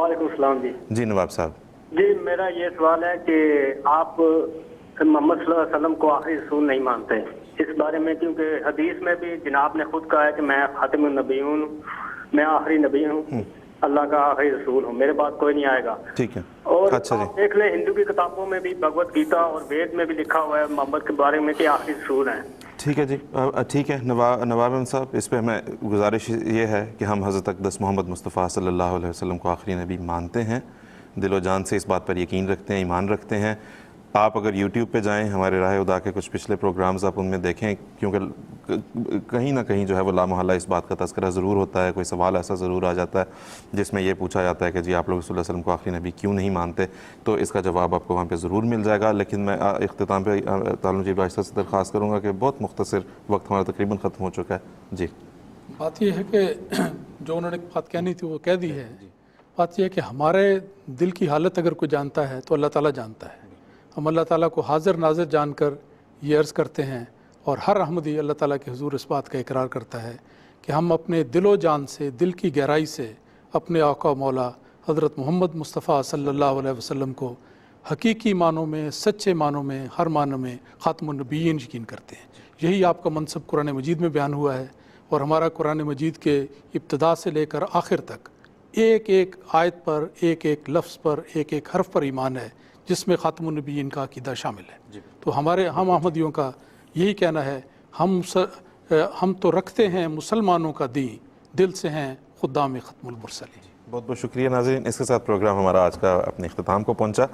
वालेकुम सलाम जी। जी नवाब साहब। जी मेरा ये सवाल है कि आप मोहम्मद सल्लल्लाहु अलैहि वसल्लम को आखिरी रसूल नहीं मानते इस बारे में, क्योंकि हदीस में भी जनाब ने खुद कहा है कि मैं खातिमुन नबी हूँ, मैं आखिरी नबी हूँ, अल्लाह का आखिरी रसूल हूँ, मेरे बाद कोई नहीं आएगा। ठीक है। और अच्छा जी। आप देख लें हिंदू की किताबों में भी, भगवत गीता और वेद में भी लिखा हुआ है मोहम्मद के बारे में कि आखिरी रसूल हैं। ठीक है जी। ठीक है नवाब साहब, इस पे हमें गुजारिश ये है कि हम हज़रत अक़दस मोहम्मद मुस्तफ़ा सल्लल्लाहु अलैहि वसल्लम को आखिरी नबी मानते हैं, दिलो जान से इस बात पर यकीन रखते हैं, ईमान रखते हैं। आप अगर यूट्यूब पे जाएं, हमारे राह उदा के कुछ पिछले प्रोग्राम्स आप उनमें देखें, क्योंकि कहीं ना कहीं जो है वो लामहल्ला इस बात का तज़किरा ज़रूर होता है, कोई सवाल ऐसा ज़रूर आ जाता है जिसमें ये पूछा जाता है कि जी आप लोग रसूल सल्लल्लाहु अलैहि वसल्लम को आखिरी नबी क्यों नहीं मानते, तो इसका जवाब आपको वहाँ पे ज़रूर मिल जाएगा। लेकिन मैं इख्तिताम पे तालुम जी बादशाह से दरख्वास्त करूँगा कि बहुत मुख्तसर वक्त हमारा तकरीबन ख़त्म हो चुका है। जी बात यह है कि जो उन्होंने बात कहनी थी वो कह दी है। बात यह है कि हमारे दिल की हालत अगर कोई जानता है तो अल्लाह ताला जानता है। हम अल्लाह ताला को हाज़िर नाज़िर जानकर ये अर्ज़ करते हैं, और हर अहमदी अल्लाह ताला के हुज़ूर इस बात का इकरार करता है कि हम अपने दिलो जान से, दिल की गहराई से अपने आका मौला हज़रत मोहम्मद मुस्तफ़ा सल्लल्लाहु अलैहि वसल्लम को हकीकी मानों में, सच्चे मानों में, हर मानों में ख़ातमुन नबिय्यीन यकीन करते हैं। यही आपका मनसब कुरान मजीद में बयान हुआ है, और हमारा कुरान मजीद के इब्तिदा से लेकर आखिर तक एक एक आयत पर, एक एक लफ्ज़ पर, एक एक हर्फ पर ईमान है जिसमें ख़ातमुन नबिय्यीन का अक़ीदा शामिल है। तो हम अहमदियों का यही कहना है, हम तो रखते हैं मुसलमानों का दी, दिल से हैं खुद्दाम ख़त्मुल मुरसलीन। बहुत बहुत शुक्रिया नाज़रीन, इसके साथ प्रोग्राम हमारा आज का अपने इख्तिताम को पहुँचा।